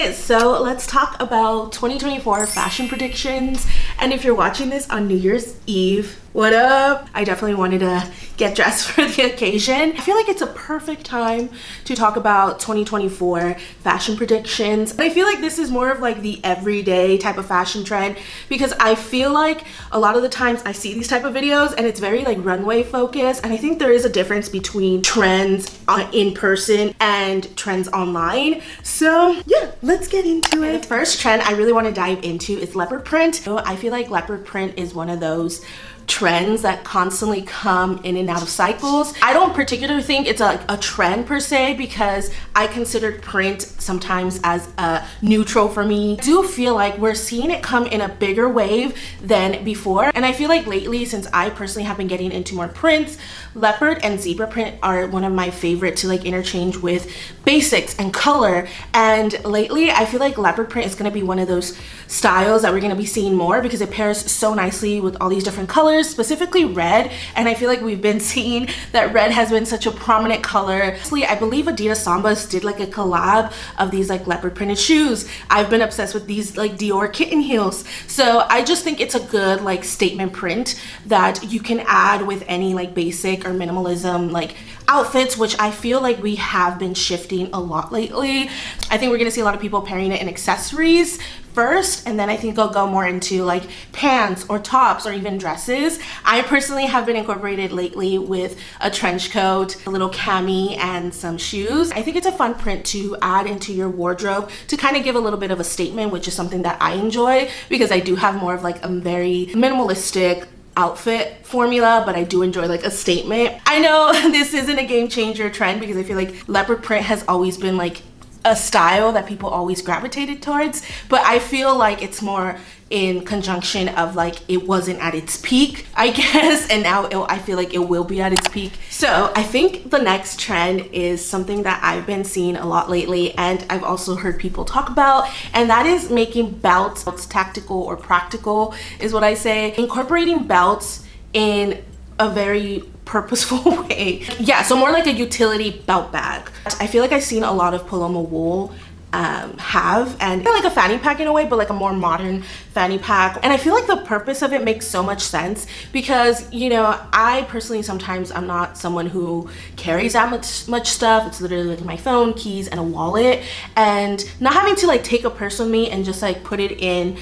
Okay, so let's talk about 2024 fashion predictions. And if you're watching this on New Year's Eve, what up? I definitely wanted to get dressed for the occasion. I feel like it's a perfect time to talk about 2024 fashion predictions. And I feel like this is more of like the everyday type of fashion trend, because I feel like a lot of the times I see these type of videos and it's very like runway focused. And I think there is a difference between trends in person and trends online. So yeah, let's get into it. The first trend I really want to dive into is leopard print. So I feel like leopard print is one of those trends that constantly come in and out of cycles. I don't particularly think it's a trend per se, because I considered print sometimes as a neutral for me. I do feel like we're seeing it come in a bigger wave than before, and I feel like lately, since I personally have been getting into more prints, leopard and zebra print are one of my favorite to like interchange with basics and color. And lately I feel like leopard print is going to be one of those styles that we're going to be seeing more, because it pairs so nicely with all these different colors, specifically red. And I feel like we've been seeing that red has been such a prominent color. I believe Adidas Sambas did like a collab of these like leopard printed shoes. I've been obsessed with these like Dior kitten heels. So I just think it's a good like statement print that you can add with any like basic or minimalism like outfits, which I feel like we have been shifting a lot lately. I think we're gonna see a lot of people pairing it in accessories first, and then I think they'll go more into like pants or tops or even dresses. I personally have been incorporated lately with a trench coat, a little cami, and some shoes. I think it's a fun print to add into your wardrobe to kind of give a little bit of a statement, which is something that I enjoy, because I do have more of like a very minimalistic outfit formula, but I do enjoy like a statement. I know this isn't a game changer trend, because I feel like leopard print has always been like a style that people always gravitated towards, but I feel like it's more in conjunction of like it wasn't at its peak, I guess, and now I feel like it will be at its peak. So I think the next trend is something that I've been seeing a lot lately, and I've also heard people talk about, and that is making belts tactical or practical, is what I say. Incorporating belts in a very purposeful way. Yeah, so more like a utility belt bag. I feel like I've seen a lot of Paloma wool have, and like a fanny pack in a way, but like a more modern fanny pack. And I feel like the purpose of it makes so much sense, because you know, I personally sometimes I'm not someone who carries that much stuff. It's literally like my phone, keys, and a wallet, and not having to like take a purse with me and just like put it in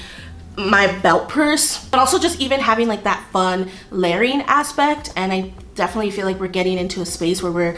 my belt purse, but also just even having like that fun layering aspect. And I definitely feel like we're getting into a space where we're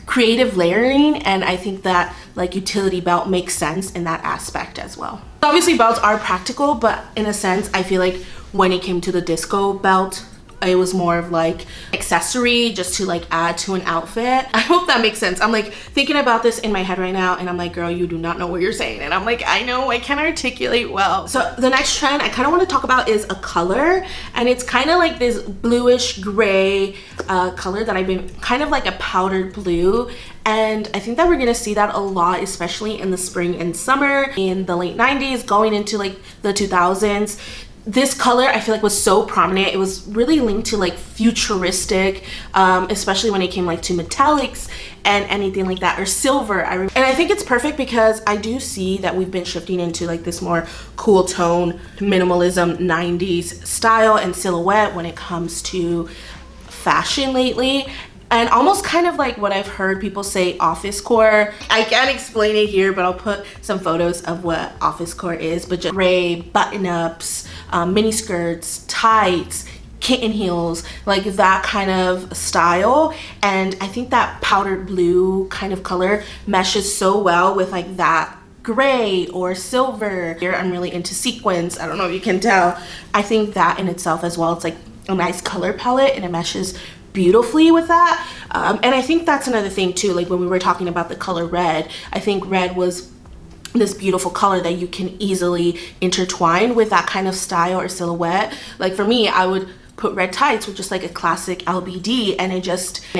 creative layering, and I think that like utility belt makes sense in that aspect as well. Obviously belts are practical, but in a sense I feel like when it came to the disco belt, it was more of like accessory just to like add to an outfit. I hope that makes sense. I'm like thinking about this in my head right now, and I'm like, girl, you do not know what you're saying. And I'm like, I know, I can't articulate well. So the next trend I kind of want to talk about is a color, and it's kind of like this bluish gray color that I've been kind of like a powdered blue. And I think that we're gonna see that a lot, especially in the spring and summer, in the late 90s going into like the 2000s. This color I feel like was so prominent. It was really linked to like futuristic, especially when it came like to metallics and anything like that, or silver. And I think it's perfect because I do see that we've been shifting into like this more cool tone minimalism 90s style and silhouette when it comes to fashion lately. And almost kind of like what I've heard people say office core. I can't explain it here, but I'll put some photos of what office core is, but just gray button-ups, mini skirts, tights, kitten heels, like that kind of style. And I think that powdered blue kind of color meshes so well with like that gray or silver. Here I'm really into sequins. I don't know if you can tell. I think that in itself as well, it's like a nice color palette, and it meshes beautifully with that. And I think that's another thing too, like when we were talking about the color red, I think red was this beautiful color that you can easily intertwine with that kind of style or silhouette. Like for me, I would put red tights with just like a classic LBD, and it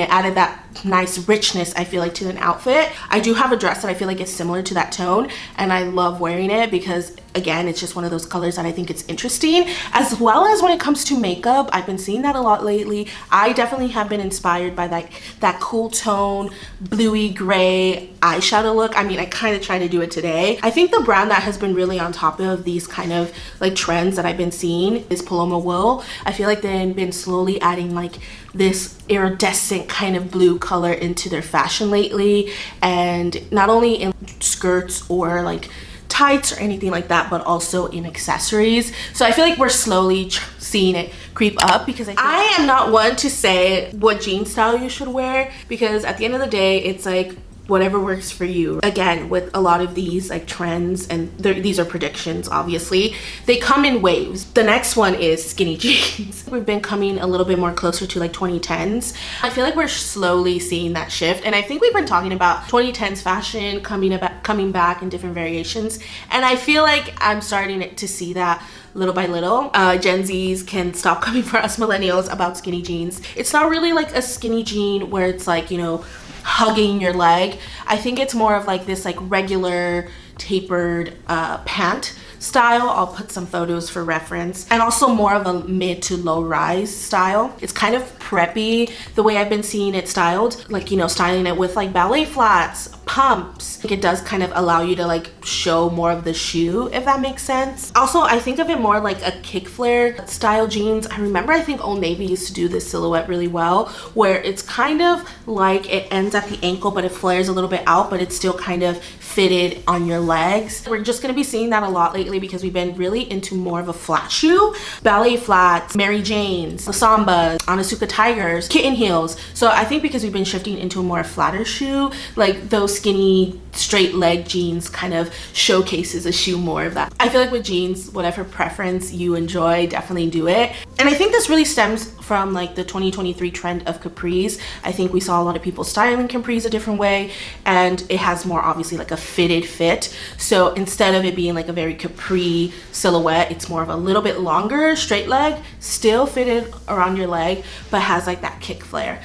added that nice richness, I feel like, to an outfit. I do have a dress that I feel like is similar to that tone, and I love wearing it because, again, it's just one of those colors that I think it's interesting. As well as when it comes to makeup, I've been seeing that a lot lately. I definitely have been inspired by that cool tone, bluey gray eyeshadow look. I mean, I kind of try to do it today. I think the brand that has been really on top of these kind of like trends that I've been seeing is Paloma Wool. I feel like they've been slowly adding like this iridescent kind of blue color into their fashion lately, and not only in skirts or like tights or anything like that, but also in accessories. So I feel like we're slowly seeing it creep up, because I am not one to say what jean style you should wear, because at the end of the day, it's like whatever works for you. Again, with a lot of these like trends, and these are predictions, obviously, they come in waves. The next one is skinny jeans. We've been coming a little bit more closer to like 2010s. I feel like we're slowly seeing that shift, and I think we've been talking about 2010s fashion coming back in different variations, and I feel like I'm starting to see that little by little. Gen Zs can stop coming for us millennials about skinny jeans. It's not really like a skinny jean where it's like, you know, hugging your leg. I think it's more of like this like regular tapered pant style. I'll put some photos for reference, and also more of a mid to low rise style. It's kind of preppy the way I've been seeing it styled, like, you know, styling it with like ballet flats, pumps. Like, it does kind of allow you to like show more of the shoe, if that makes sense. Also, I think of it more like a kick flare style jeans. I remember, I think Old Navy used to do this silhouette really well, where it's kind of like it ends at the ankle, but it flares a little bit out, but it's still kind of fitted on your legs. We're just gonna be seeing that a lot lately because we've been really into more of a flat shoe. Ballet flats, Mary Janes, the Sambas, Onitsuka Tigers, kitten heels. So I think because we've been shifting into a more flatter shoe, like those skinny straight leg jeans kind of showcases a shoe more of that. I feel like with jeans, whatever preference you enjoy, definitely do it. And I think this really stems from like the 2023 trend of capris. I think we saw a lot of people styling capris a different way, and it has more obviously like a fitted fit. So instead of it being like a very capri silhouette, it's more of a little bit longer straight leg, still fitted around your leg, but has like that kick flare.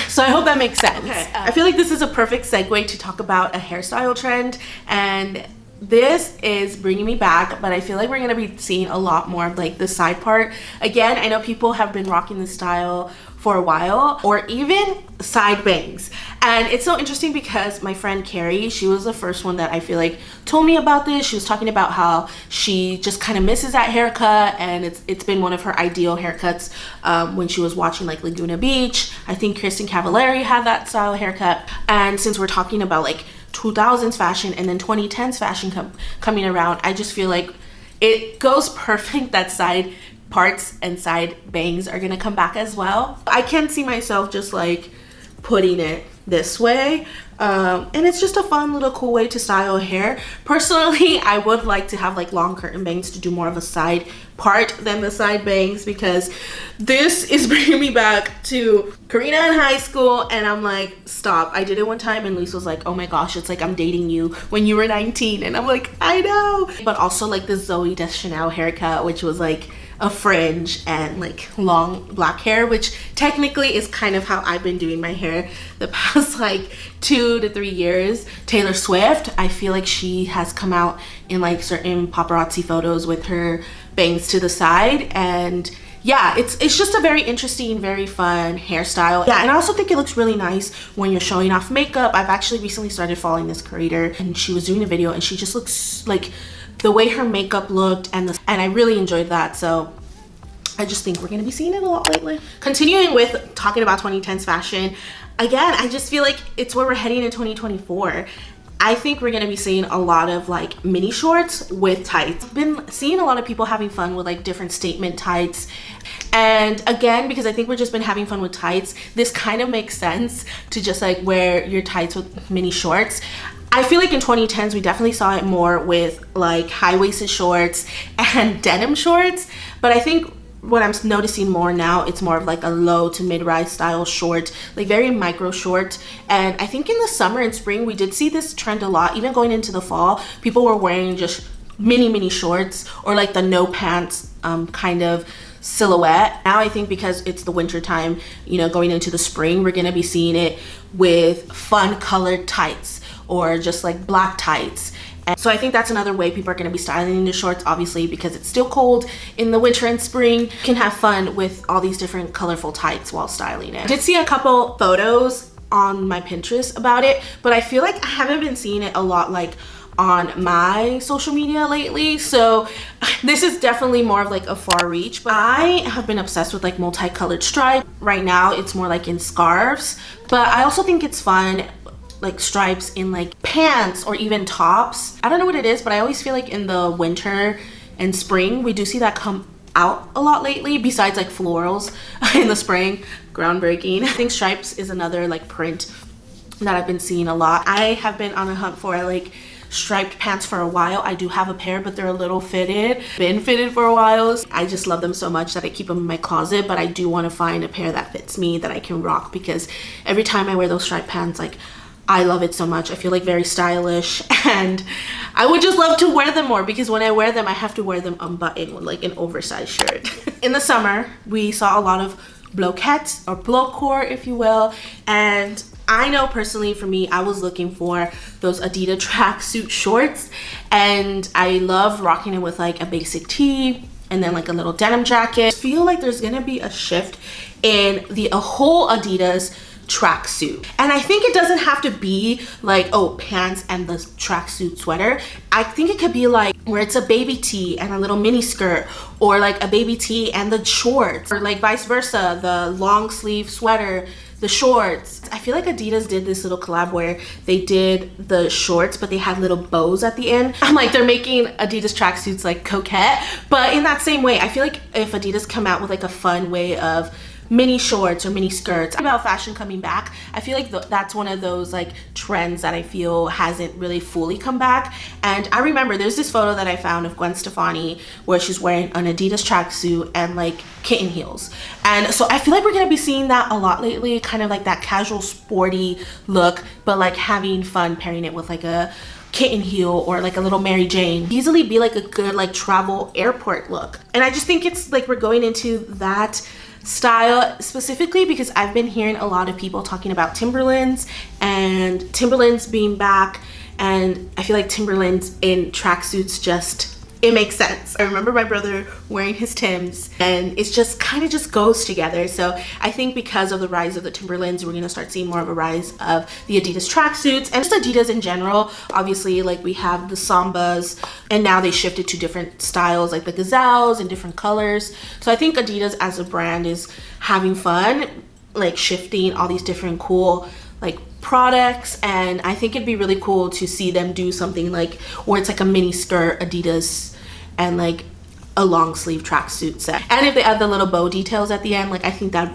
So I hope that makes sense. Okay. I feel like this is a perfect segue to talk about a hairstyle trend, and this is bringing me back, but I feel like we're gonna be seeing a lot more of like the side part. Again, I know people have been rocking this style for a while, or even side bangs. And it's so interesting because my friend Carrie, she was the first one that I feel like told me about this. She was talking about how she just kind of misses that haircut, and it's been one of her ideal haircuts when she was watching like Laguna Beach. I think Kristen Cavallari had that style haircut. And since we're talking about like 2000s fashion and then 2010s fashion coming around, I just feel like it goes perfect that side parts and side bangs are gonna come back as well. I can see myself just like putting it this way, and it's just a fun little cool way to style hair. Personally, I would like to have like long curtain bangs to do more of a side part than the side bangs, because this is bringing me back to Karina in high school, and I'm like, stop. I did it one time and Lisa was like, oh my gosh, it's like I'm dating you when you were 19, and I'm like, I know. But also like the Zoe Deschanel haircut, which was like a fringe and like long black hair, which technically is kind of how I've been doing my hair the past like 2 to 3 years. Taylor Swift, I feel like she has come out in like certain paparazzi photos with her bangs to the side, and yeah, it's just a very interesting, very fun hairstyle. Yeah, and I also think it looks really nice when you're showing off makeup. I've actually recently started following this creator, and she was doing a video and she just looks like the way her makeup looked, and I really enjoyed that. So I just think we're gonna be seeing it a lot lately. Continuing with talking about 2010s fashion, again, I just feel like it's where we're heading in 2024. I think we're gonna be seeing a lot of like mini shorts with tights. I've been seeing a lot of people having fun with like different statement tights. And again, because I think we've just been having fun with tights, this kind of makes sense to just like wear your tights with mini shorts. I feel like in 2010s, we definitely saw it more with like high-waisted shorts and denim shorts. But I think what I'm noticing more now, it's more of like a low to mid-rise style short, like very micro short. And I think in the summer and spring, we did see this trend a lot. Even going into the fall, people were wearing just mini shorts, or like the no pants kind of silhouette. Now I think because it's the winter time, you know, going into the spring, we're gonna be seeing it with fun colored tights or just like black tights. And so I think that's another way people are going to be styling the shorts, obviously, because it's still cold in the winter and spring. You can have fun with all these different colorful tights while styling it. I did see a couple photos on my Pinterest about it, but I feel like I haven't been seeing it a lot like on my social media lately, so this is definitely more of like a far reach. But I have been obsessed with like multicolored stripe. Right now it's more like in scarves, but I also think it's fun like stripes in like pants or even tops. I don't know what it is, but I always feel like in the winter and spring we do see that come out a lot lately, besides like florals in the spring. Groundbreaking. I think stripes is another like print that I've been seeing a lot. I have been on a hunt for like striped pants for a while. I do have a pair, but they're a little fitted. Been fitted for a while. I just love them so much that I keep them in my closet, but I do want to find a pair that fits me that I can rock, because every time I wear those striped pants, like I love it so much. I feel like very stylish, and I would just love to wear them more, because when I wear them, I have to wear them unbuttoned with like an oversized shirt. In the summer, we saw a lot of bloquettes or bloqueur, if you will, and I know personally for me, I was looking for those Adidas tracksuit shorts, and I love rocking it with like a basic tee and then like a little denim jacket. I feel like there's gonna be a shift in a whole Adidas tracksuit, and I think it doesn't have to be like, oh, pants and the tracksuit sweater. I think it could be like where it's a baby tee and a little mini skirt, or like a baby tee and the shorts, or like vice versa, the long sleeve sweater, the shorts. I feel like Adidas did this little collab where they did the shorts, but they had little bows at the end. I'm like, they're making Adidas tracksuits like coquette, but in that same way, I feel like if Adidas come out with like a fun way of mini shorts or mini skirts about fashion coming back, I feel like that's one of those like trends that I feel hasn't really fully come back. And I remember there's this photo that I found of Gwen Stefani where she's wearing an Adidas tracksuit and like kitten heels, and so I feel like we're gonna be seeing that a lot lately, kind of like that casual sporty look, but like having fun pairing it with like a kitten heel or like a little Mary Jane. Easily be like a good like travel airport look. And I just think it's like we're going into that style specifically because I've been hearing a lot of people talking about Timberlands and Timberlands being back, and I feel like Timberlands in tracksuits just, it makes sense. I remember my brother wearing his Timbs, and it's just kind of just goes together. So I think because of the rise of the Timberlands, we're gonna start seeing more of a rise of the Adidas tracksuits and just Adidas in general. Obviously, like we have the Sambas, and now they shifted to different styles like the Gazelles and different colors. So I think Adidas as a brand is having fun, like shifting all these different cool like products, and I think it'd be really cool to see them do something like where it's like a mini skirt Adidas and like a long sleeve tracksuit set, and if they add the little bow details at the end, like I think that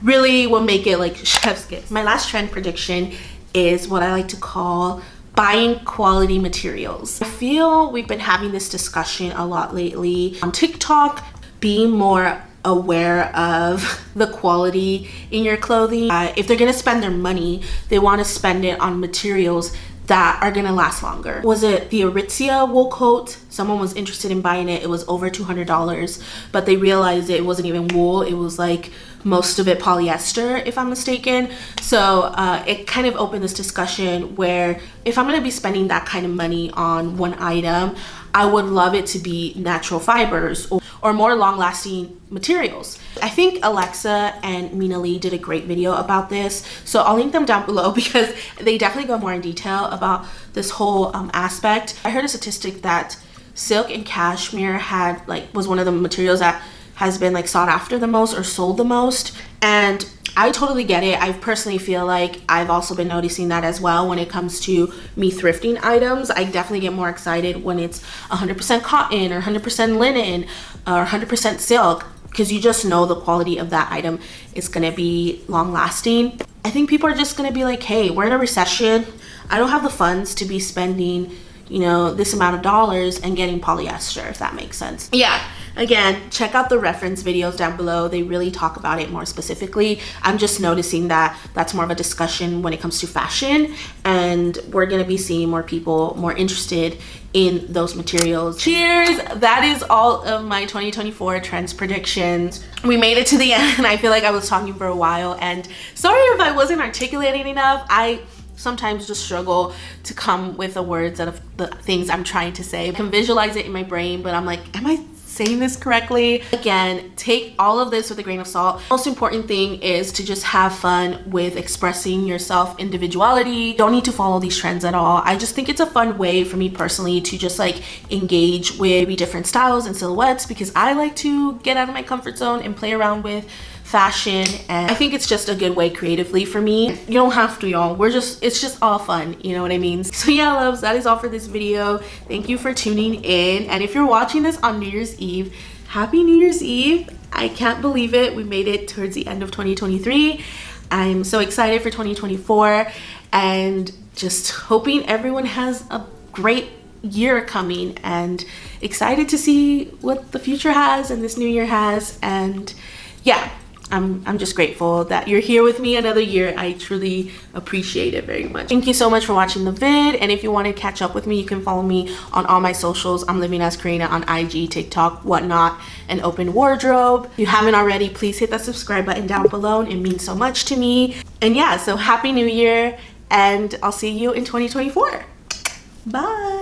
really will make it like chef's kiss. My last trend prediction is what I like to call buying quality materials. I feel we've been having this discussion a lot lately on TikTok, being more aware of the quality in your clothing. If they're gonna spend their money, they want to spend it on materials that are gonna last longer. Was it the Aritzia wool coat? Someone was interested in buying it. It was over $200, but they realized it wasn't even wool. It was like most of it polyester, if I'm mistaken. So it kind of opened this discussion where if I'm gonna be spending that kind of money on one item, I would love it to be natural fibers or more long-lasting materials. I think Alexa and Mina Lee did a great video about this, so I'll link them down below because they definitely go more in detail about this whole aspect. I heard a statistic that silk and cashmere was one of the materials that has been like sought after the most or sold the most, and I totally get it. I personally feel like I've also been noticing that as well when it comes to me thrifting items. I definitely get more excited when it's 100% cotton or 100% linen or 100% silk, because you just know the quality of that item is gonna be long lasting. I think people are just gonna be like, hey, we're in a recession. I don't have the funds to be spending, you know, this amount of dollars and getting polyester, if that makes sense. Yeah, Again, check out the reference videos down below. They really talk about it more specifically. I'm just noticing that that's more of a discussion when it comes to fashion, and we're gonna be seeing more people more interested in those materials. Cheers! That is all of my 2024 trends predictions. We made it to the end. I feel like I was talking for a while, and sorry if I wasn't articulating enough. I sometimes just struggle to come with the words out of the things I'm trying to say. I can visualize it in my brain, but I'm like, am I saying this correctly? Again, take all of this with a grain of salt. Most important thing is to just have fun with expressing yourself, individuality. Don't need to follow these trends at all. I just think it's a fun way for me personally to just like engage with maybe different styles and silhouettes, because I like to get out of my comfort zone and play around with fashion, and I think it's just a good way creatively for me. You don't have to, y'all. It's just all fun, you know what I mean? So yeah, loves, that is all for this video. Thank you for tuning in, and if you're watching this on New Year's Eve, happy New Year's Eve. I can't believe it. We made it towards the end of 2023. I'm so excited for 2024, and just hoping everyone has a great year coming, and excited to see what the future has and this new year has. And yeah, I'm just grateful that you're here with me another year. I truly appreciate it very much. Thank you so much for watching the vid, and if you want to catch up with me, you can follow me on all my socials. I'm living as Karina on IG, TikTok, whatnot, and Open Wardrobe. If you haven't already, please hit that subscribe button down below. It means so much to me. And yeah, so happy new year, and I'll see you in 2024. Bye.